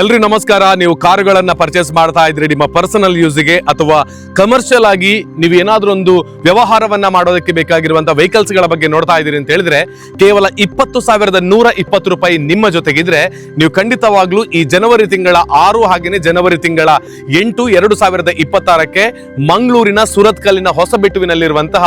ಎಲ್ರಿ ನಮಸ್ಕಾರ. ನೀವು ಕಾರುಗಳನ್ನ ಪರ್ಚೇಸ್ ಮಾಡ್ತಾ ಇದ್ರಿ ನಿಮ್ಮ ಪರ್ಸನಲ್ ಯೂಸ್ಗೆ ಅಥವಾ ಕಮರ್ಷಿಯಲ್ ಆಗಿ ನೀವು ಏನಾದ್ರೂ ಒಂದು ವ್ಯವಹಾರವನ್ನ ಮಾಡೋದಕ್ಕೆ ಬೇಕಾಗಿರುವಂತಹ ವೆಹಿಕಲ್ಸ್ ಗಳ ಬಗ್ಗೆ ನೋಡ್ತಾ ಇದ್ದೀರಿ ಅಂತ ಹೇಳಿದ್ರೆ ಕೇವಲ 20,120 ರೂಪಾಯಿ ನಿಮ್ಮ ಜೊತೆಗಿದ್ರೆ ನೀವು ಖಂಡಿತವಾಗ್ಲೂ ಈ ಜನವರಿ ತಿಂಗಳ 6 ಹಾಗೇನೆ ಜನವರಿ ತಿಂಗಳ 8, 2026ಕ್ಕೆ ಮಂಗಳೂರಿನ ಸುರತ್ಕಲ್ಲಿನ ಹೊಸಬೆಟ್ಟುವಿನಲ್ಲಿರುವಂತಹ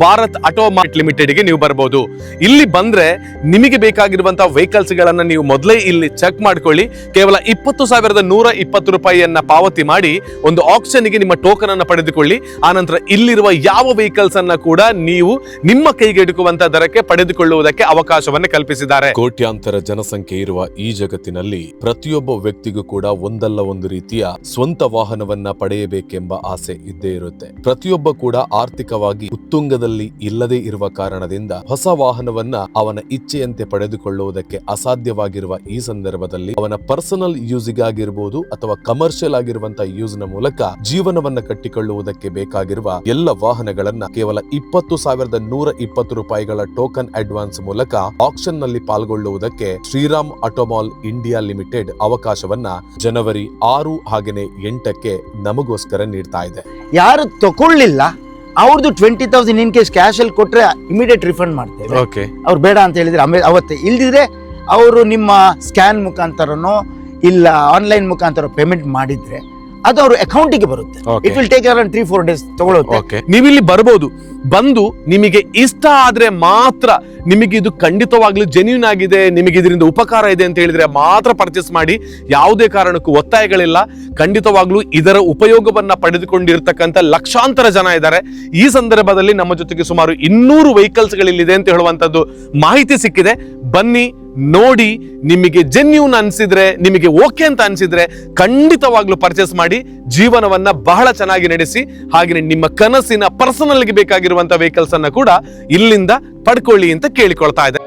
ಭಾರತ್ ಆಟೋಮಾರ್ಟ್ ಲಿಮಿಟೆಡ್ಗೆ ನೀವು ಬರಬಹುದು. ಇಲ್ಲಿ ಬಂದ್ರೆ ನಿಮಗೆ ಬೇಕಾಗಿರುವಂತಹ ವೆಹಿಕಲ್ಸ್ ಗಳನ್ನ ನೀವು ಮೊದಲೇ ಇಲ್ಲಿ ಚೆಕ್ ಮಾಡ್ಕೊಳ್ಳಿ. ಕೇವಲ 20,120 ರೂಪಾಯಿಯನ್ನ ಪಾವತಿ ಮಾಡಿ ಒಂದು ಆಕ್ಷನ್ಗೆ ನಿಮ್ಮ ಟೋಕನ್ ಅನ್ನ ಪಡೆದುಕೊಳ್ಳಿ. ಆನಂತರ ಇಲ್ಲಿರುವ ಯಾವ ವೆಹಿಕಲ್ಸ್ ಅನ್ನ ಕೂಡ ನೀವು ನಿಮ್ಮ ಕೈಗೆಟುಕುವಂತ ದರಕ್ಕೆ ಪಡೆದುಕೊಳ್ಳುವುದಕ್ಕೆ ಅವಕಾಶವನ್ನು ಕಲ್ಪಿಸಿದ್ದಾರೆ. ಕೋಟ್ಯಾಂತರ ಜನಸಂಖ್ಯೆ ಇರುವ ಈ ಜಗತ್ತಿನಲ್ಲಿ ಪ್ರತಿಯೊಬ್ಬ ವ್ಯಕ್ತಿಗೂ ಕೂಡ ಒಂದಲ್ಲ ಒಂದು ರೀತಿಯ ಸ್ವಂತ ವಾಹನವನ್ನ ಪಡೆಯಬೇಕೆಂಬ ಆಸೆ ಇದ್ದೇ ಇರುತ್ತೆ. ಪ್ರತಿಯೊಬ್ಬ ಕೂಡ ಆರ್ಥಿಕವಾಗಿ ಉತ್ತುಂಗದಲ್ಲಿ ಇಲ್ಲದೆ ಇರುವ ಕಾರಣದಿಂದ ಹೊಸ ವಾಹನವನ್ನ ಅವನ ಇಚ್ಛೆಯಂತೆ ಪಡೆದುಕೊಳ್ಳುವುದಕ್ಕೆ ಅಸಾಧ್ಯವಾಗಿರುವ ಈ ಸಂದರ್ಭದಲ್ಲಿ ಅವನ ಪರ್ಸನಲ್ ಯೂಸ್ಗಾಗಿರ್ಬೋದು ಅಥವಾ ಕಮರ್ಷಿಯಲ್ ಆಗಿರುವಂತಹ ಯೂಸ್ ನ ಮೂಲಕ ಜೀವನವನ್ನ ಕಟ್ಟಿಕೊಳ್ಳುವುದಕ್ಕೆ ಬೇಕಾಗಿರುವ ಎಲ್ಲ ವಾಹನಗಳನ್ನ ಕೇವಲ 20,120 ರೂಪಾಯಿಗಳ ಟೋಕನ್ ಅಡ್ವಾನ್ಸ್ ಮೂಲಕ ಆಕ್ಷನ್ ನಲ್ಲಿ ಪಾಲ್ಗೊಳ್ಳುವುದಕ್ಕೆ ಶ್ರೀರಾಮ್ ಆಟೋಮಾಲ್ ಇಂಡಿಯಾ ಲಿಮಿಟೆಡ್ ಅವಕಾಶವನ್ನ ಜನವರಿ 6 ಹಾಗೇನೆ 8ಕ್ಕೆ ನಮಗೋಸ್ಕರ ನೀಡ್ತಾ ಇದೆ. ಯಾರು ತಗೊಳ್ಳಿಲ್ಲ ಅವ್ರದ್ದು 20,000 ಇನ್ ಕೇಸ್ ಕ್ಯಾಶ್ ಅಲ್ಲಿ ಕೊಟ್ರೆ ಇಮಿಡಿಯೇಟ್ ರಿಫಂಡ್ ಮಾಡ್ತೇವೆ. ಅವ್ರು ಬೇಡ ಅಂತ ಹೇಳಿದ್ರೆ ಅವತ್ತೇ, ಇಲ್ದಿದ್ರೆ ಅವರು ನಿಮ್ಮ ಸ್ಕ್ಯಾನ್ ಮುಖಾಂತರನೋ ಇಲ್ಲ ಆನ್ಲೈನ್ ಮುಖಾಂತರ ಪೇಮೆಂಟ್ ಮಾಡಿದ್ರೆ ಅದು ಅವ್ರ ಅಕೌಂಟಿಗೆ ಬರುತ್ತೆ. It will take around 3-4 days ತಗೊಳುತ್ತೆ. ನೀವಿಲ್ಲಿ ಬರ್ಬೋದು. ಬಂದು ನಿಮಗೆ ಇಷ್ಟ ಆದ್ರೆ ಮಾತ್ರ, ನಿಮಗೆ ಇದು ಖಂಡಿತವಾಗ್ಲೂ ಜೆನ್ಯೂನ್ ಆಗಿದೆ, ನಿಮಗೆ ಇದರಿಂದ ಉಪಕಾರ ಇದೆ ಅಂತ ಹೇಳಿದ್ರೆ ಮಾತ್ರ ಪರ್ಚೇಸ್ ಮಾಡಿ. ಯಾವುದೇ ಕಾರಣಕ್ಕೂ ಒತ್ತಾಯಗಳಿಲ್ಲ. ಖಂಡಿತವಾಗ್ಲೂ ಇದರ ಉಪಯೋಗವನ್ನ ಪಡೆದುಕೊಂಡಿರ್ತಕ್ಕಂಥ ಲಕ್ಷಾಂತರ ಜನ ಇದ್ದಾರೆ. ಈ ಸಂದರ್ಭದಲ್ಲಿ ನಮ್ಮ ಜೊತೆಗೆ ಸುಮಾರು 200 ವೆಹಿಕಲ್ಸ್ ಗಳಿಲ್ಲಿದೆ ಅಂತ ಹೇಳುವಂತದ್ದು ಮಾಹಿತಿ ಸಿಕ್ಕಿದೆ. ಬನ್ನಿ, ನೋಡಿ, ನಿಮಗೆ ಜೆನ್ಯೂನ್ ಅನ್ಸಿದ್ರೆ, ನಿಮಗೆ ಓಕೆ ಅಂತ ಅನ್ಸಿದ್ರೆ ಖಂಡಿತವಾಗ್ಲೂ ಪರ್ಚೇಸ್ ಮಾಡಿ ಜೀವನವನ್ನ ಬಹಳ ಚೆನ್ನಾಗಿ ನಡೆಸಿ. ಹಾಗೆ ನಿಮ್ಮ ಕನಸಿನ ಪರ್ಸನಲ್ಗೆ ಬೇಕಾಗಿರುವಂತಹ ವೆಹಿಕಲ್ಸ್ ಅನ್ನ ಕೂಡ ಇಲ್ಲಿಂದ ಪಡ್ಕೊಳ್ಳಿ ಅಂತ ಕೇಳಿಕೊಳ್ತಾ ಇದೆ.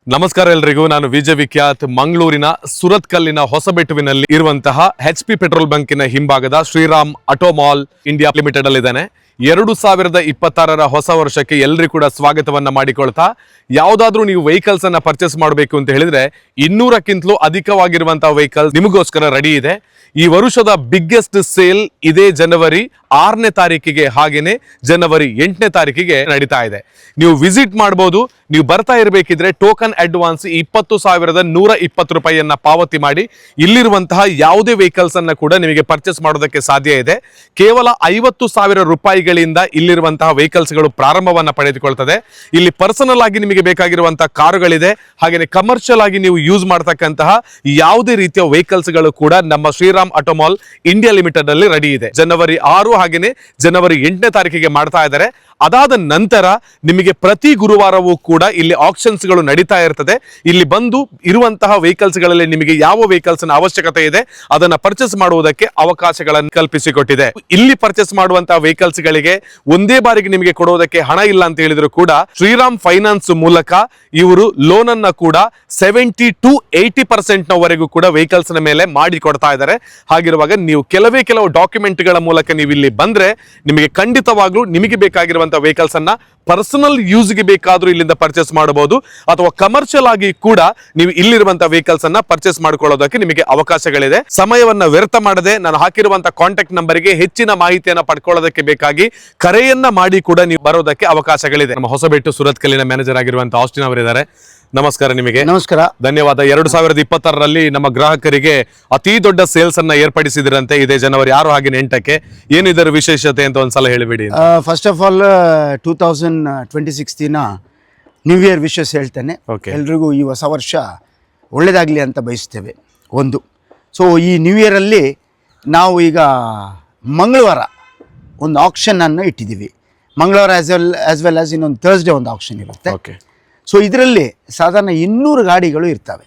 ನಮಸ್ಕಾರ ಎಲ್ರಿಗೂ. ನಾನು ವಿಜಯ್ ವಿಖ್ಯಾತ್. ಮಂಗಳೂರಿನ ಸುರತ್ಕಲ್ಲಿನ ಹೊಸಬೆಟ್ಟುವಿನಲ್ಲಿ ಇರುವಂತಹ HP ಪೆಟ್ರೋಲ್ ಬಂಕಿನ ಹಿಂಭಾಗದ ಶ್ರೀರಾಮ್ ಆಟೋಮಾಲ್ ಇಂಡಿಯಾ ಲಿಮಿಟೆಡ್ ಅಲ್ಲಿ ಇದ್ದಾನೆ. 2026ರ ಹೊಸ ವರ್ಷಕ್ಕೆ ಎಲ್ಲರೂ ಕೂಡ ಸ್ವಾಗತವನ್ನ ಮಾಡಿಕೊಳ್ತಾ, ಯಾವ್ದಾದ್ರೂ ನೀವು ವೆಹಿಕಲ್ಸ್ ಅನ್ನ ಪರ್ಚೇಸ್ ಮಾಡಬೇಕು ಅಂತ ಹೇಳಿದ್ರೆ 200ಕ್ಕಿಂತಲೂ ಅಧಿಕವಾಗಿರುವಂತಹ ವೆಹಿಕಲ್ ನಿಮಗೋಸ್ಕರ ರೆಡಿ ಇದೆ. ಈ ವರ್ಷದ ಬಿಗ್ಗೆಸ್ಟ್ ಸೇಲ್ ಇದೇ ಜನವರಿ 6ನೇ ತಾರೀಕಿಗೆ ಹಾಗೇನೆ ಜನವರಿ 8ನೇ ತಾರೀಕಿಗೆ ನಡೀತಾ ಇದೆ. ನೀವು ವಿಸಿಟ್ ಮಾಡಬಹುದು. ನೀವು ಬರ್ತಾ ಇರಬೇಕಿದ್ರೆ ಟೋಕನ್ ಅಡ್ವಾನ್ಸ್ 20,120 ರೂಪಾಯಿಯನ್ನ ಪಾವತಿ ಮಾಡಿ ಇಲ್ಲಿರುವಂತಹ ಯಾವುದೇ ವೆಹಿಕಲ್ಸ್ ಅನ್ನ ಕೂಡ ನಿಮಗೆ ಪರ್ಚೇಸ್ ಮಾಡೋದಕ್ಕೆ ಸಾಧ್ಯ ಇದೆ. ಕೇವಲ 50,000 ರೂಪಾಯಿಗಳಿಂದ ಇಲ್ಲಿರುವಂತಹ ವೆಹಿಕಲ್ಸ್ ಗಳು ಪ್ರಾರಂಭವನ್ನ ಪಡೆದುಕೊಳ್ತದೆ. ಇಲ್ಲಿ ಪರ್ಸನಲ್ ಆಗಿ ನಿಮಗೆ ಬೇಕಾಗಿರುವಂತಹ ಕಾರುಗಳಿದೆ. ಹಾಗೇನೆ ಕಮರ್ಷಿಯಲ್ ಆಗಿ ನೀವು ಯೂಸ್ ಮಾಡತಕ್ಕಂತಹ ಯಾವುದೇ ರೀತಿಯ ವೆಹಿಕಲ್ಸ್ ಗಳು ಕೂಡ ನಮ್ಮ ಶ್ರೀರಾಮ್ ಆಟೋಮಾಲ್ ಇಂಡಿಯಾ ಲಿಮಿಟೆಡ್ ಅಲ್ಲಿ ರೆಡಿ ಇದೆ. ಜನವರಿ 6 ಹಾಗೇನೆ ಜನವರಿ 8ನೇ ತಾರೀಕಿಗೆ ಮಾಡ್ತಾ ಇದ್ದಾರೆ. ಅದಾದ ನಂತರ ನಿಮಗೆ ಪ್ರತಿ ಗುರುವಾರವೂ ಕೂಡ ಇಲ್ಲಿ ಆಕ್ಷನ್ಸ್ ಗಳು ನಡೀತಾ ಇರ್ತದೆ. ಇಲ್ಲಿ ಬಂದು ಇರುವಂತಹ ವೆಹಿಕಲ್ಸ್ ಗಳಲ್ಲಿ ನಿಮಗೆ ಯಾವ ವೆಹಿಕಲ್ಸ್ ಅವಶ್ಯಕತೆ ಇದೆ ಅದನ್ನ ಪರ್ಚೇಸ್ ಮಾಡುವುದಕ್ಕೆ ಅವಕಾಶಗಳನ್ನು ಕಲ್ಪಿಸಿಕೊಟ್ಟಿದೆ. ಇಲ್ಲಿ ಪರ್ಚೇಸ್ ಮಾಡುವಂತಹ ವೆಹಿಕಲ್ಸ್ ಗಳಿಗೆ ಒಂದೇ ಬಾರಿಗೆ ನಿಮಗೆ ಕೊಡುವುದಕ್ಕೆ ಹಣ ಇಲ್ಲ ಅಂತ ಹೇಳಿದ್ರು ಕೂಡ ಶ್ರೀರಾಮ್ ಫೈನಾನ್ಸ್ ಮೂಲಕ ಇವರು ಲೋನ್ ಅನ್ನ ಕೂಡ 70 to 80% ನವರೆಗೂ ಕೂಡ ವೆಹಿಕಲ್ಸ್ ನ ಮೇಲೆ ಮಾಡಿ ಕೊಡ್ತಾ ಇದ್ದಾರೆ. ಹಾಗಿರುವಾಗ ನೀವು ಕೆಲವು ಡಾಕ್ಯುಮೆಂಟ್ ಗಳ ಮೂಲಕ ನೀವು ಇಲ್ಲಿ ಬಂದ್ರೆ ನಿಮಗೆ ಖಂಡಿತವಾಗ್ಲೂ ನಿಮಗೆ ಬೇಕಾಗಿರುವಂತಹ ವೆಹಿಕಲ್ಸ್ ಅನ್ನ ಪರ್ಸನಲ್ ಯೂಸ್ಗೆ ಬೇಕಾದ್ರೂ ಇಲ್ಲಿಂದ ಪರ್ಚೇಸ್ ಮಾಡಬಹುದು, ಅಥವಾ ಕಮರ್ಷಿಯಲ್ ಆಗಿ ಕೂಡ ನೀವು ಇಲ್ಲಿರುವಂತಹ ವೆಹಿಕಲ್ಸ್ ಅನ್ನ ಪರ್ಚೇಸ್ ಮಾಡ್ಕೊಳ್ಳೋದಕ್ಕೆ ನಿಮಗೆ ಅವಕಾಶಗಳಿದೆ. ಸಮಯವನ್ನ ವ್ಯರ್ಥ ಮಾಡದೆ ನಾನು ಹಾಕಿರುವಂತಹ ಕಾಂಟ್ಯಾಕ್ಟ್ ನಂಬರ್ಗೆ ಹೆಚ್ಚಿನ ಮಾಹಿತಿಯನ್ನ ಪಡ್ಕೊಳ್ಳೋದಕ್ಕೆ ಬೇಕಾಗಿ ಕರೆಯನ್ನ ಮಾಡಿ ಕೂಡ ನೀವು ಬರೋದಕ್ಕೆ ಅವಕಾಶಗಳಿದೆ. ನಮ್ಮ ಹೊಸಬೆಟ್ಟು ಸುರತ್ಕಲ್ಲಿನ ಮ್ಯಾನೇಜರ್ ಆಗಿರುವಂತಹ ಆಸ್ಟಿನ್ ಅವರಿದ್ದಾರೆ. ನಮಸ್ಕಾರ ನಿಮಗೆ. ನಮಸ್ಕಾರ, ಧನ್ಯವಾದ. 2026ರಲ್ಲಿ ನಮ್ಮ ಗ್ರಾಹಕರಿಗೆ ಅತಿ ದೊಡ್ಡ ಸೇಲ್ಸ್ ಅನ್ನ ಏರ್ಪಡಿಸಿದ್ರಂತೆ ಇದೇ ಜನವರಿ 6 ಹಾಗೆ 8ಕ್ಕೆ. ಏನು ಇದರ ವಿಶೇಷತೆ ಅಂತ ಒಂದ್ಸಲ ಹೇಳಿಬಿಡಿ. First of all 2026 new year wishes ಹೇಳ್ತೇನೆ. ಎಲ್ರಿಗೂ ಈ ಹೊಸ ವರ್ಷ ಒಳ್ಳೇದಾಗಲಿ ಅಂತ ಬಯಸ್ತೇವೆ. ಒಂದು ಈ ನ್ಯೂ ಇಯರಲ್ಲಿ ನಾವು ಈಗ ಮಂಗಳವಾರ ಒಂದು ಆಕ್ಷನ್ ಅನ್ನು ಇಟ್ಟಿದ್ದೀವಿ. ಮಂಗಳವಾರ ಆಸ್ ವೆಲ್ ಆಸ್ ಇನ್ನೊಂದು ಥರ್ಸ್ಡೇ ಒಂದು ಆಕ್ಷನ್ ಇರುತ್ತೆ. ಇದರಲ್ಲಿ ಸಾಧಾರಣ 200 ಗಾಡಿಗಳು ಇರ್ತವೆ.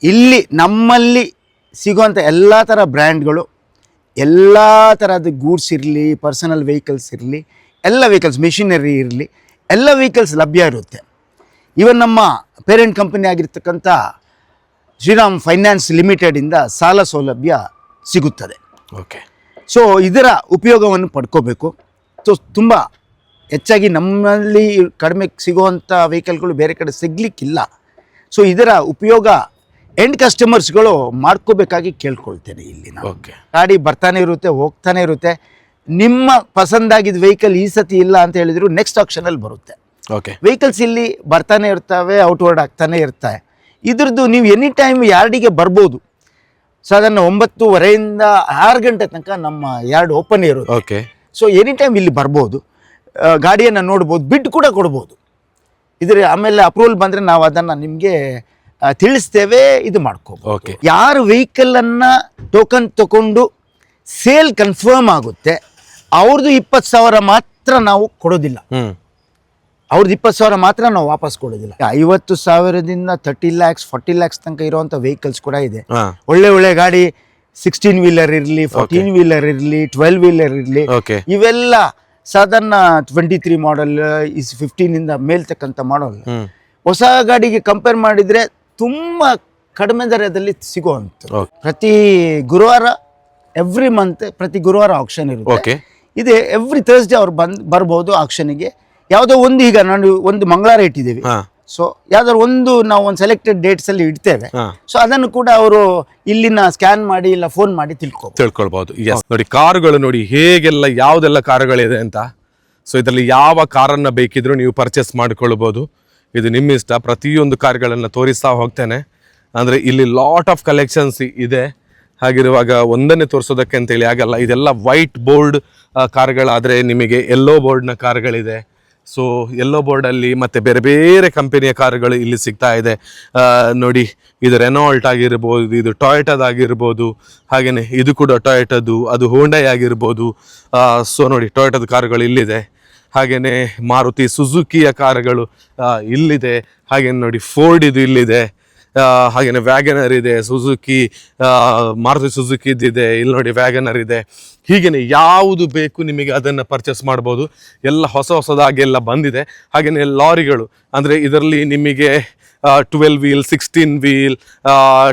ಇಲ್ಲಿ ನಮ್ಮಲ್ಲಿ ಸಿಗುವಂಥ ಎಲ್ಲ ಥರ ಬ್ರ್ಯಾಂಡ್ಗಳು, ಎಲ್ಲ ಥರದ ಗೂಡ್ಸ್ ಇರಲಿ, ಪರ್ಸನಲ್ ವೆಹಿಕಲ್ಸ್ ಇರಲಿ, ಎಲ್ಲ ವೆಹಿಕಲ್ಸ್, ಮೆಷಿನರಿ ಇರಲಿ, ಎಲ್ಲ ವೆಹಿಕಲ್ಸ್ ಲಭ್ಯ ಇರುತ್ತೆ. ಇವನ್ ನಮ್ಮ ಪೇರೆಂಟ್ ಕಂಪನಿ ಆಗಿರ್ತಕ್ಕಂಥ ಶ್ರೀರಾಮ್ ಫೈನಾನ್ಸ್ ಲಿಮಿಟೆಡಿಂದ ಸಾಲ ಸೌಲಭ್ಯ ಸಿಗುತ್ತದೆ. ಇದರ ಉಪಯೋಗವನ್ನು ಪಡ್ಕೋಬೇಕು. ತುಂಬ ಹೆಚ್ಚಾಗಿ ನಮ್ಮಲ್ಲಿ ಕಡಿಮೆ ಸಿಗುವಂಥ ವೆಹಿಕಲ್ಗಳು ಬೇರೆ ಕಡೆ ಸಿಗಲಿಕ್ಕಿಲ್ಲ. ಇದರ ಉಪಯೋಗ ಎಂಡ್ ಕಸ್ಟಮರ್ಸ್ಗಳು ಮಾಡ್ಕೋಬೇಕಾಗಿ ಕೇಳ್ಕೊಳ್ತೇನೆ ಇಲ್ಲಿ ನಾನು. ಓಕೆ ಗಾಡಿ ಬರ್ತಾನೆ ಇರುತ್ತೆ, ಹೋಗ್ತಾನೆ ಇರುತ್ತೆ. ನಿಮ್ಮ ಪಸಂದಾಗಿದ್ದ ವೆಹಿಕಲ್ ಈ ಸತಿ ಇಲ್ಲ ಅಂತ ಹೇಳಿದ್ರು ನೆಕ್ಸ್ಟ್ ಆಕ್ಷನಲ್ಲಿ ಬರುತ್ತೆ. ಓಕೆ ವೆಹಿಕಲ್ಸ್ ಇಲ್ಲಿ ಬರ್ತಾನೆ ಇರ್ತವೆ, ಔಟ್ವರ್ಡ್ ಆಗ್ತಾನೆ ಇರ್ತವೆ. ಇದ್ರದ್ದು ನೀವು ಎನಿ ಟೈಮ್ ಯಾರ್ಡಿಗೆ ಬರ್ಬೋದು. ಸಾಧಾರಣ 9:30 6 ಗಂಟೆ ತನಕ ನಮ್ಮ ಯಾರ್ಡ್ ಓಪನ್ ಇರುತ್ತೆ. ಓಕೆ ಸೊ ಎನಿ ಟೈಮ್ ಇಲ್ಲಿ ಬರ್ಬೋದು, ಗಾಡಿಯನ್ನು ನೋಡ್ಬೋದು, ಬಿಡ್ ಕೂಡ ಕೊಡ್ಬೋದು. ಇದ್ರ ಆಮೇಲೆ ಅಪ್ರೂವಲ್ ಬಂದರೆ ನಾವು ಅದನ್ನು ನಿಮಗೆ ತಿಳಿಸ್ತೇವೆ, ಇದು ಮಾಡ್ಕೋಬೋದು. ಓಕೆ ಯಾರು ವೆಹಿಕಲನ್ನು ಟೋಕನ್ ತಗೊಂಡು ಸೇಲ್ ಕನ್ಫರ್ಮ್ ಆಗುತ್ತೆ ಅವ್ರದ್ದು 20,000 ಮಾತ್ರ ನಾವು ಕೊಡೋದಿಲ್ಲ. ಅವ್ರದ್ದು 20,000 ಮಾತ್ರ ನಾವು ವಾಪಸ್ ಕೊಡೋದಿಲ್ಲ. 50,000ದಿಂದ 30 lakhs 40 lakhs ತನಕ ಇರುವಂಥ ವೆಹಿಕಲ್ಸ್ ಕೂಡ ಇದೆ. ಒಳ್ಳೆ ಒಳ್ಳೆ ಗಾಡಿ 16 ವೀಲರ್ ಇರಲಿ, 14 ವೀಲರ್ ಇರಲಿ, 12 ವೀಲರ್ ಇರಲಿ, ಓಕೆ ಇವೆಲ್ಲ ಸಾಧಾರಣ 23 ಮಾಡಲ್ 15 ಮೇಲ್ತಕ್ಕಂಥ ಮಾಡಲ್ ಹೊಸ ಗಾಡಿಗೆ ಕಂಪೇರ್ ಮಾಡಿದರೆ ತುಂಬ ಕಡಿಮೆ ದರದಲ್ಲಿ ಸಿಗುವಂಥದ್ದು. ಪ್ರತಿ ಗುರುವಾರ ಎವ್ರಿ ಮಂತ್ ಪ್ರತಿ ಗುರುವಾರ ಆಕ್ಷನ್ ಇರುತ್ತೆ. ಇದೆ ಎವ್ರಿ ಥರ್ಸ್ಡೇ ಅವ್ರು ಬರ್ಬೋದು ಆಕ್ಷನ್ಗೆ. ಯಾವುದೋ ಒಂದು, ಈಗ ನಾನು ಒಂದು ಮಂಗಳವಾರ ಇಟ್ಟಿದ್ದೀವಿ, ಸೊ ಯಾವ್ದಾದ್ರು ಒಂದು ನಾವು ಒಂದು ಸೆಲೆಕ್ಟೆಡ್ ಡೇಟ್ಸ್ ಅಲ್ಲಿ ಇಡ್ತೇವೆ. ಸೊ ಅದನ್ನು ಕೂಡ ಅವರು ಇಲ್ಲಿನ ಸ್ಕ್ಯಾನ್ ಮಾಡಿ ಇಲ್ಲ ಫೋನ್ ಮಾಡಿ ತಿಳ್ಕೊಳ್ಬಹುದು. ನೋಡಿ ಕಾರುಗಳು ನೋಡಿ ಹೇಗೆಲ್ಲ ಯಾವ್ದೆಲ್ಲ ಕಾರುಗಳಿದೆ ಅಂತ. ಸೊ ಇದರಲ್ಲಿ ಯಾವ ಕಾರನ್ನ ಬೇಕಿದ್ರು ನೀವು ಪರ್ಚೇಸ್ ಮಾಡ್ಕೊಳ್ಬಹುದು. ಇದು ನಿಮ್ಮ ಇಷ್ಟ. ಪ್ರತಿಯೊಂದು ಕಾರುಗಳನ್ನು ತೋರಿಸ್ತಾ ಹೋಗ್ತೇನೆ. ಅಂದ್ರೆ ಇಲ್ಲಿ ಲಾಟ್ ಆಫ್ ಕಲೆಕ್ಷನ್ಸ್ ಇದೆ. ಹಾಗಿರುವಾಗ ಒಂದನ್ನೇ ತೋರಿಸೋದಕ್ಕೆ ಅಂತೇಳಿ ಆಗಲ್ಲ. ಇದೆಲ್ಲ ವೈಟ್ ಬೋರ್ಡ್ ಕಾರುಗಳಾದರೆ ನಿಮಗೆ ಯೆಲ್ಲೋ ಬೋರ್ಡ್ನ ಕಾರುಗಳಿದೆ. ಸೊ ಯೆಲ್ಲೋ ಬೋರ್ಡಲ್ಲಿ ಮತ್ತು ಬೇರೆ ಬೇರೆ ಕಂಪನಿಯ ಕಾರುಗಳು ಇಲ್ಲಿ ಸಿಗ್ತಾ ಇದೆ. ನೋಡಿ, ಇದು ರೆನಾಲ್ಟ್ ಆಗಿರ್ಬೋದು, ಇದು ಟೊಯೋಟಾದಾಗಿರ್ಬೋದು, ಹಾಗೆಯೇ ಇದು ಕೂಡ ಟೊಯೋಟದು, ಅದು ಹೋಂಡೈ ಆಗಿರ್ಬೋದು. ಸೊ ನೋಡಿ, ಟೊಯೋಟದ ಕಾರುಗಳು ಇಲ್ಲಿದೆ. ಹಾಗೆಯೇ ಮಾರುತಿ ಸುಜುಕಿಯ ಕಾರುಗಳು ಇಲ್ಲಿದೆ. ಹಾಗೆಯೇ ನೋಡಿ, ಫೋರ್ಡ್ ಇದು ಇಲ್ಲಿದೆ. ಹಾಗೆಯೇ ವ್ಯಾಗನರ್ ಇದೆ, ಸುಜುಕಿ ಮಾರುತಿ ಸುಜುಕಿದ್ದಿದೆ. ಇಲ್ಲಿ ನೋಡಿ ವ್ಯಾಗನರ್ ಇದೆ. ಹೀಗೇನೆ ಯಾವುದು ಬೇಕು ನಿಮಗೆ ಅದನ್ನು ಪರ್ಚೇಸ್ ಮಾಡ್ಬೋದು. ಎಲ್ಲ ಹೊಸದಾಗಿ ಎಲ್ಲ ಬಂದಿದೆ. ಹಾಗೆಯೇ ಲಾರಿಗಳು, ಅಂದರೆ ಇದರಲ್ಲಿ ನಿಮಗೆ 12 ವೀಲ್, 16 ವೀಲ್,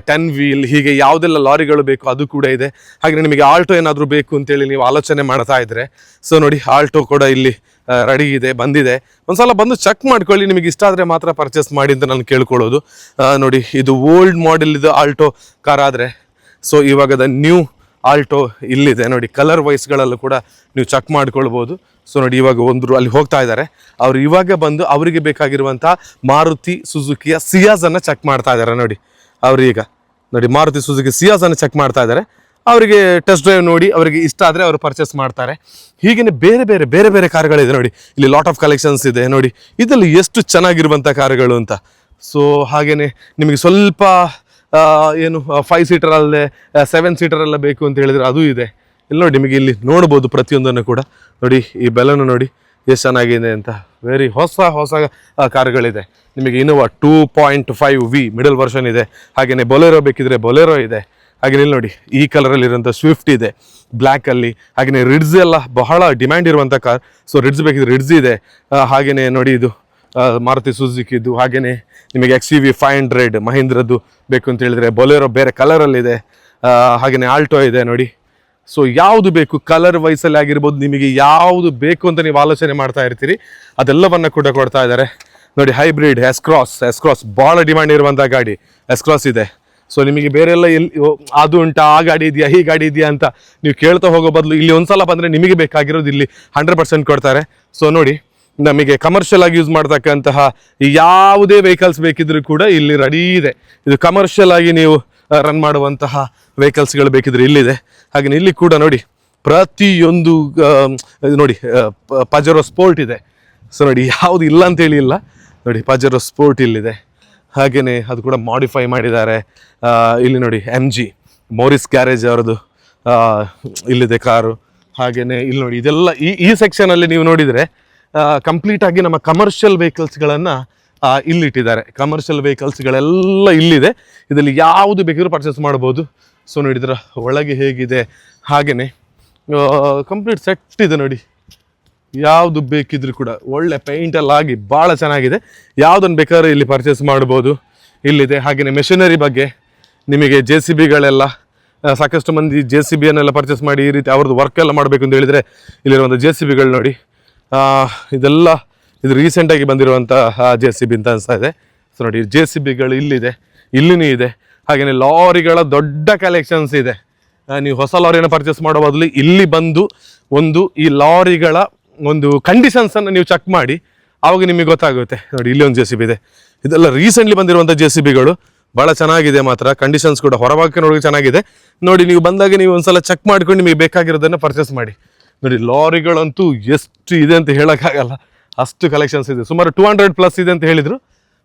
10 ವೀಲ್, ಹೀಗೆ ಯಾವುದೆಲ್ಲ ಲಾರಿಗಳು ಬೇಕು ಅದು ಕೂಡ ಇದೆ. ಹಾಗೆ ನಿಮಗೆ ಆಲ್ಟೋ ಏನಾದರೂ ಬೇಕು ಅಂತೇಳಿ ನೀವು ಆಲೋಚನೆ ಮಾಡ್ತಾ ಇದ್ರೆ, ಸೊ ನೋಡಿ ಆಲ್ಟೋ ಕೂಡ ಇಲ್ಲಿ ರೆಡಿ ಇದೆ, ಬಂದಿದೆ. ಒಂದ್ಸಲ ಬಂದು ಚೆಕ್ ಮಾಡ್ಕೊಳ್ಳಿ, ನಿಮಗೆ ಇಷ್ಟ ಆದರೆ ಮಾತ್ರ ಪರ್ಚೇಸ್ ಮಾಡಿ ಅಂತ ನಾನು ಕೇಳ್ಕೊಳ್ಳೋದು. ನೋಡಿ, ಇದು ಓಲ್ಡ್ ಮಾಡೆಲ್ ಇದು ಆಲ್ಟೋ ಕಾರ್ ಆದರೆ, ಸೊ ಇವಾಗದ ನ್ಯೂ ಆಲ್ಟೋ ಇಲ್ಲಿದೆ. ನೋಡಿ, ಕಲರ್ ವೈಸ್ಗಳಲ್ಲೂ ಕೂಡ ನೀವು ಚೆಕ್ ಮಾಡ್ಕೊಳ್ಬೋದು. ಸೊ ನೋಡಿ, ಇವಾಗ ಒಂದು ಅಲ್ಲಿ ಹೋಗ್ತಾ ಇದ್ದಾರೆ ಅವರು. ಇವಾಗ ಬಂದು ಅವರಿಗೆ ಬೇಕಾಗಿರುವಂಥ ಮಾರುತಿ ಸುಜುಕಿಯ ಸಿಯಾಜನ್ನು ಚೆಕ್ ಮಾಡ್ತಾ ಇದ್ದಾರೆ. ನೋಡಿ, ಅವ್ರೀಗ ನೋಡಿ ಮಾರುತಿ ಸುಜುಕಿ ಸಿಯಾಜನ್ನು ಚೆಕ್ ಮಾಡ್ತಾ ಇದ್ದಾರೆ. ಅವರಿಗೆ ಟೆಸ್ಟ್ ಡ್ರೈವ್ ನೋಡಿ ಅವರಿಗೆ ಇಷ್ಟ ಆದರೆ ಅವರು ಪರ್ಚೇಸ್ ಮಾಡ್ತಾರೆ. ಹೀಗೇ ಬೇರೆ ಬೇರೆ ಬೇರೆ ಬೇರೆ ಕಾರುಗಳಿದೆ. ನೋಡಿ, ಇಲ್ಲಿ ಲಾಟ್ ಆಫ್ ಕಲೆಕ್ಷನ್ಸ್ ಇದೆ. ನೋಡಿ, ಇದರಲ್ಲಿ ಎಷ್ಟು ಚೆನ್ನಾಗಿರುವಂಥ ಕಾರುಗಳು ಅಂತ. ಸೊ ಹಾಗೆಯೇ ನಿಮಗೆ ಸ್ವಲ್ಪ ಏನು 5 ಸೀಟರಲ್ಲೇ 7 ಸೀಟರೆಲ್ಲ ಬೇಕು ಅಂತ ಹೇಳಿದರೆ ಅದು ಇದೆ. ಇಲ್ಲಿ ನೋಡಿ, ನಿಮಗೆ ಇಲ್ಲಿ ನೋಡ್ಬೋದು ಪ್ರತಿಯೊಂದನ್ನು ಕೂಡ. ನೋಡಿ, ಈ ಬೆಲೂನು ನೋಡಿ ಎಷ್ಟು ಚೆನ್ನಾಗಿದೆ ಅಂತ. ವೆರಿ ಹೊಸ ಕಾರುಗಳಿದೆ. ನಿಮಗೆ ಇನ್ನೋವಾ 2.5V ಮಿಡಲ್ ವರ್ಷನ್ ಇದೆ. ಹಾಗೆಯೇ ಬೊಲೆರೋ ಬೇಕಿದ್ರೆ ಬೊಲೆರೋ ಇದೆ. ಹಾಗೆ ಇಲ್ಲಿ ನೋಡಿ, ಈ ಕಲರಲ್ಲಿರುವಂಥ ಸ್ವಿಫ್ಟ್ ಇದೆ ಬ್ಲ್ಯಾಕಲ್ಲಿ. ಹಾಗೆಯೇ ರಿಡ್ಸ್ ಎಲ್ಲ ಬಹಳ ಡಿಮ್ಯಾಂಡ್ ಇರುವಂಥ ಕಾರ್. ಸೊ ರಿಡ್ಸ್ ಬೇಕಿದ್ರೆ ರಿಡ್ಸ್ ಇದೆ. ಹಾಗೆಯೇ ನೋಡಿ, ಇದು ಮಾರುತಿ ಸುಜುಕಿದ್ದು. ಹಾಗೆಯೇ ನಿಮಗೆ XUV 500 ಮಹೀಂದ್ರದ್ದು ಬೇಕು ಅಂತ ಹೇಳಿದ್ರೆ ಬೊಲೆರೋ ಬೇರೆ ಕಲರಲ್ಲಿದೆ. ಹಾಗೆಯೇ ಆಲ್ಟೋ ಇದೆ ನೋಡಿ. ಸೊ ಯಾವುದು ಬೇಕು ಕಲರ್ ವೈಸಲ್ಲಿ ಆಗಿರ್ಬೋದು, ನಿಮಗೆ ಯಾವುದು ಬೇಕು ಅಂತ ನೀವು ಆಲೋಚನೆ ಮಾಡ್ತಾ ಇರ್ತೀರಿ ಅದೆಲ್ಲವನ್ನು ಕೂಡ ಕೊಡ್ತಾ ಇದ್ದಾರೆ. ನೋಡಿ, ಹೈಬ್ರಿಡ್ ಎಸ್ ಕ್ರಾಸ್ ಭಾಳ ಡಿಮ್ಯಾಂಡ್ ಇರುವಂಥ ಗಾಡಿ ಎಸ್ ಕ್ರಾಸ್ ಇದೆ. ಸೊ ನಿಮಗೆ ಬೇರೆಲ್ಲ ಎಲ್ಲಿ ಅದು ಉಂಟಾ, ಆ ಗಾಡಿ ಇದೆಯಾ, ಈ ಗಾಡಿ ಇದೆಯಾ ಅಂತ ನೀವು ಕೇಳ್ತಾ ಹೋಗೋ ಬದಲು ಇಲ್ಲಿ ಒಂದ್ಸಲ ಬಂದರೆ ನಿಮಗೆ ಬೇಕಾಗಿರೋದು ಇಲ್ಲಿ 100% ಕೊಡ್ತಾರೆ. ಸೊ ನೋಡಿ, ನಮಗೆ ಕಮರ್ಷಿಯಲ್ ಆಗಿ ಯೂಸ್ ಮಾಡ್ತಕ್ಕಂತಹ ಯಾವುದೇ ವೆಹಿಕಲ್ಸ್ ಬೇಕಿದ್ರೂ ಕೂಡ ಇಲ್ಲಿ ರೆಡಿ ಇದೆ. ಇದು ಕಮರ್ಷಿಯಲ್ ಆಗಿ ನೀವು ರನ್ ಮಾಡುವಂತಹ ವೆಹಿಕಲ್ಸ್ಗಳು ಬೇಕಿದ್ರೆ ಇಲ್ಲಿದೆ. ಹಾಗೆ ಇಲ್ಲಿ ಕೂಡ ನೋಡಿ, ಪ್ರತಿಯೊಂದು ನೋಡಿ ಪಜೆರೋ ಸ್ಪೋರ್ಟ್ ಇದೆ. ಸೊ ನೋಡಿ, ಯಾವುದು ಇಲ್ಲ ಅಂತೇಳಿ ಇಲ್ಲ. ನೋಡಿ, ಪಜೆರೋ ಸ್ಪೋರ್ಟ್ ಇಲ್ಲಿದೆ. ಹಾಗೆಯೇ ಅದು ಕೂಡ ಮಾಡಿಫೈ ಮಾಡಿದ್ದಾರೆ. ಇಲ್ಲಿ ನೋಡಿ, MG ಮೋರಿಸ್ ಗ್ಯಾರೇಜ್ ಅವರದು ಇಲ್ಲಿದೆ ಕಾರು. ಹಾಗೆಯೇ ಇಲ್ಲಿ ನೋಡಿ, ಇದೆಲ್ಲ ಈ ಸೆಕ್ಷನಲ್ಲಿ ನೀವು ನೋಡಿದರೆ ಕಂಪ್ಲೀಟಾಗಿ ನಮ್ಮ ಕಮರ್ಷಿಯಲ್ ವೆಹಿಕಲ್ಸ್ಗಳನ್ನು ಇಲ್ಲಿಟ್ಟಿದ್ದಾರೆ. ಕಮರ್ಷಿಯಲ್ ವೆಹಿಕಲ್ಸ್ಗಳೆಲ್ಲ ಇಲ್ಲಿದೆ. ಇದರಲ್ಲಿ ಯಾವುದು ಬೇಕಾದರೂ ಪರ್ಚೇಸ್ ಮಾಡ್ಬೋದು. ಸೊ ನೋಡಿದ್ರ ಒಳಗೆ ಹೇಗಿದೆ, ಹಾಗೆಯೇ ಕಂಪ್ಲೀಟ್ ಸೆಟ್ ಇದೆ ನೋಡಿ. ಯಾವುದು ಬೇಕಿದ್ರೂ ಕೂಡ ಒಳ್ಳೆ ಪೇಂಟೆಲ್ಲ ಆಗಿ ಭಾಳ ಚೆನ್ನಾಗಿದೆ. ಯಾವುದನ್ನು ಬೇಕಾದ್ರೂ ಇಲ್ಲಿ ಪರ್ಚೇಸ್ ಮಾಡ್ಬೋದು, ಇಲ್ಲಿದೆ. ಹಾಗೆಯೇ ಮೆಷಿನರಿ ಬಗ್ಗೆ ನಿಮಗೆ JCBಗಳೆಲ್ಲ ಸಾಕಷ್ಟು ಮಂದಿ JCBಯನ್ನೆಲ್ಲ ಪರ್ಚೇಸ್ ಮಾಡಿ ಈ ರೀತಿ ಅವ್ರದ್ದು ವರ್ಕ್ ಎಲ್ಲ ಮಾಡಬೇಕು ಅಂತ ಹೇಳಿದರೆ ಇಲ್ಲಿರುವಂಥ JCBಗಳು ನೋಡಿ. ಇದೆಲ್ಲ ಇದು ರೀಸೆಂಟಾಗಿ ಬಂದಿರುವಂಥ JCB ಅಂತ ಅನಿಸ್ತಾ ಇದೆ. ಸೊ ನೋಡಿ, JCBಗಳು ಇಲ್ಲಿದೆ, ಇಲ್ಲಿನೂ ಇದೆ. ಹಾಗೆಯೇ ಲಾರಿಗಳ ದೊಡ್ಡ ಕಲೆಕ್ಷನ್ಸ್ ಇದೆ. ನೀವು ಹೊಸ ಲಾರಿಯನ್ನು ಪರ್ಚೇಸ್ ಮಾಡೋ ಬದಲು ಇಲ್ಲಿ ಬಂದು ಈ ಲಾರಿಗಳ ಒಂದು ಕಂಡೀಷನ್ಸನ್ನು ನೀವು ಚೆಕ್ ಮಾಡಿ, ಆವಾಗ ನಿಮಗೆ ಗೊತ್ತಾಗುತ್ತೆ. ನೋಡಿ, ಇಲ್ಲಿ ಒಂದು JCB ಇದೆ. ಇದೆಲ್ಲ ರೀಸೆಂಟ್ಲಿ ಬಂದಿರುವಂಥ JCBಗಳು, ಭಾಳ ಚೆನ್ನಾಗಿದೆ ಮಾತ್ರ. ಕಂಡೀಷನ್ಸ್ ಕೂಡ ಹೊರಭಾಗಕ್ಕೆ ನೋಡಿ ಚೆನ್ನಾಗಿದೆ. ನೋಡಿ, ನೀವು ಬಂದಾಗ ನೀವು ಒಂದ್ಸಲ ಚೆಕ್ ಮಾಡ್ಕೊಂಡು ನಿಮಗೆ ಬೇಕಾಗಿರೋದನ್ನು ಪರ್ಚೇಸ್ ಮಾಡಿ. ನೋಡಿ, ಲಾರಿಗಳಂತೂ ಎಷ್ಟು ಇದೆ ಅಂತ ಹೇಳೋಕ್ಕಾಗಲ್ಲ, ಅಷ್ಟು ಕಲೆಕ್ಷನ್ಸ್ ಇದೆ. ಸುಮಾರು 200+ ಇದೆ ಅಂತ ಹೇಳಿದರು.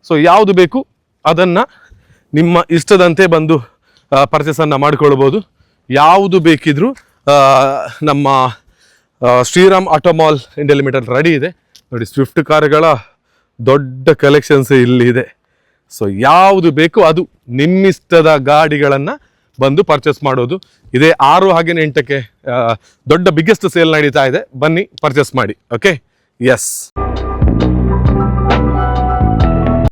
ಸೊ ಯಾವುದು ಬೇಕು ಅದನ್ನು ನಿಮ್ಮ ಇಷ್ಟದಂತೆ ಬಂದು ಪರ್ಚೇಸನ್ನು ಮಾಡ್ಕೊಳ್ಬೋದು. ಯಾವುದು ಬೇಕಿದ್ರೂ ನಮ್ಮ ಶ್ರೀರಾಮ್ ಆಟೋಮಾಲ್ ಇಂಡಿಯಾ ಲಿಮಿಟೆಡ್ ರೆಡಿ ಇದೆ. ನೋಡಿ, ಸ್ವಿಫ್ಟ್ ಕಾರುಗಳ ದೊಡ್ಡ ಕಲೆಕ್ಷನ್ಸ್ ಇಲ್ಲಿ ಇದೆ. ಸೊ ಯಾವುದು ಬೇಕು ಅದು ನಿಮ್ಮಿಷ್ಟದ ಗಾಡಿಗಳನ್ನು ಬಂದು ಪರ್ಚೇಸ್ ಮಾಡೋದು. ಇದೇ 6 ಹಾಗೆಯೇ 8ಕ್ಕೆ ದೊಡ್ಡ ಬಿಗ್ಗೆಸ್ಟ್ ಸೇಲ್ ನಡೀತಾ ಇದೆ. ಬನ್ನಿ, ಪರ್ಚೇಸ್ ಮಾಡಿ. Okay, S.